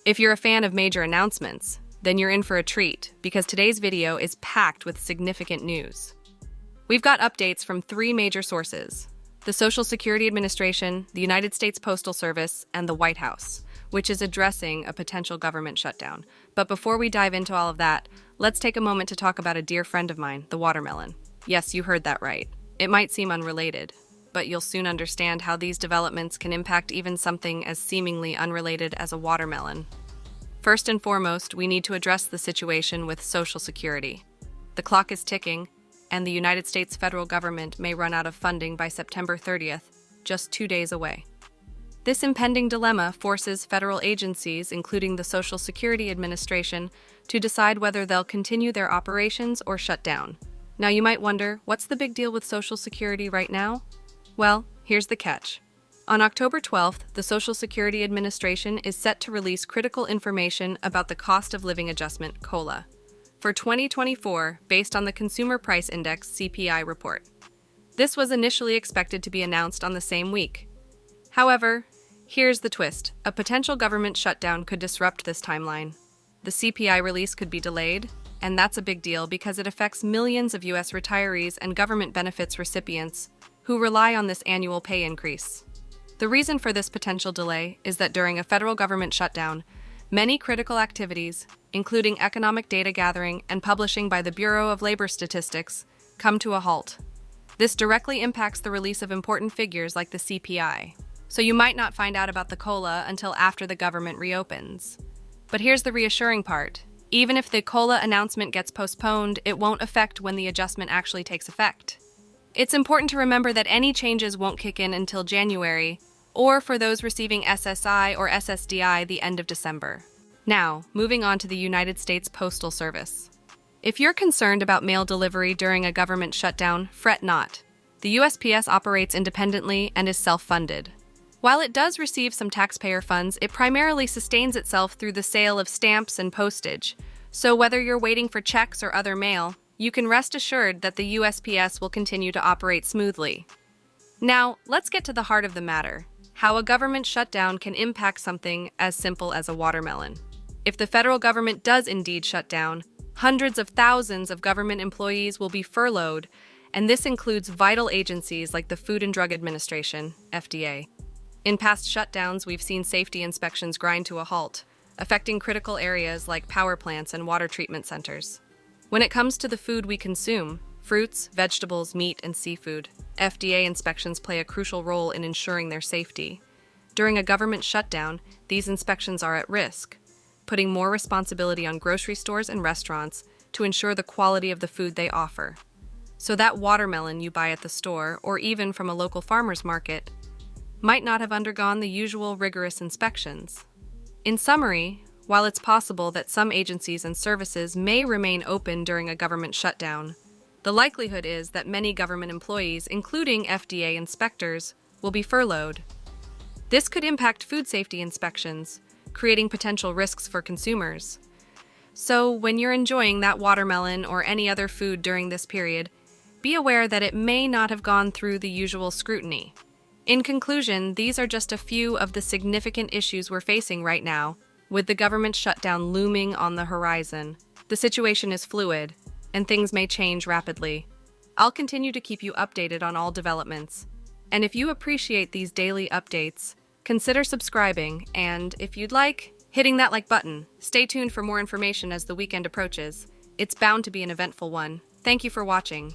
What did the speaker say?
If you're a fan of major announcements, then you're in for a treat because today's video is packed with significant news. We've got updates from three major sources: the Social Security Administration, the United States Postal Service, and the White House, which is addressing a potential government shutdown. But before we dive into all of that, let's take a moment to talk about a dear friend of mine, the watermelon. Yes, you heard that right. It might seem unrelated, but you'll soon understand how these developments can impact even something as seemingly unrelated as a watermelon. First and foremost, we need to address the situation with Social Security. The clock is ticking, and the United States federal government may run out of funding by September 30th, just 2 days away. This impending dilemma forces federal agencies, including the Social Security Administration, to decide whether they'll continue their operations or shut down. Now you might wonder, what's the big deal with Social Security right now? Well, here's the catch. On October 12th, the Social Security Administration is set to release critical information about the Cost of Living Adjustment, COLA, for 2024 based on the Consumer Price Index (CPI) report. This was initially expected to be announced on the same week. However, here's the twist. A potential government shutdown could disrupt this timeline. The CPI release could be delayed, and that's a big deal because it affects millions of U.S. retirees and government benefits recipients who rely on this annual pay increase. The reason for this potential delay is that during a federal government shutdown, many critical activities, including economic data gathering and publishing by the Bureau of Labor Statistics, come to a halt. This directly impacts the release of important figures like the CPI, so you might not find out about the COLA until after the government reopens. But here's the reassuring part. Even if the COLA announcement gets postponed, it won't affect when the adjustment actually takes effect. It's important to remember that any changes won't kick in until January, or for those receiving SSI or SSDI the end of December. Now, moving on to the United States Postal Service. If you're concerned about mail delivery during a government shutdown, fret not. The USPS operates independently and is self-funded. While it does receive some taxpayer funds, it primarily sustains itself through the sale of stamps and postage. So whether you're waiting for checks or other mail, you can rest assured that the USPS will continue to operate smoothly. Now, let's get to the heart of the matter: how a government shutdown can impact something as simple as a watermelon. If the federal government does indeed shut down, hundreds of thousands of government employees will be furloughed, and this includes vital agencies like the Food and Drug Administration, FDA. In past shutdowns, we've seen safety inspections grind to a halt, affecting critical areas like power plants and water treatment centers. When it comes to the food we consume, fruits, vegetables, meat, and seafood, FDA inspections play a crucial role in ensuring their safety. During a government shutdown, these inspections are at risk, putting more responsibility on grocery stores and restaurants to ensure the quality of the food they offer. So that watermelon you buy at the store, or even from a local farmer's market, might not have undergone the usual rigorous inspections. In summary, while it's possible that some agencies and services may remain open during a government shutdown, the likelihood is that many government employees, including FDA inspectors, will be furloughed. This could impact food safety inspections, creating potential risks for consumers. So when you're enjoying that watermelon or any other food during this period, be aware that it may not have gone through the usual scrutiny. In conclusion, these are just a few of the significant issues we're facing right now, with the government shutdown looming on the horizon. The situation is fluid, and things may change rapidly. I'll continue to keep you updated on all developments. And if you appreciate these daily updates, consider subscribing, and if you'd like, hitting that like button. Stay tuned for more information as the weekend approaches. It's bound to be an eventful one. Thank you for watching.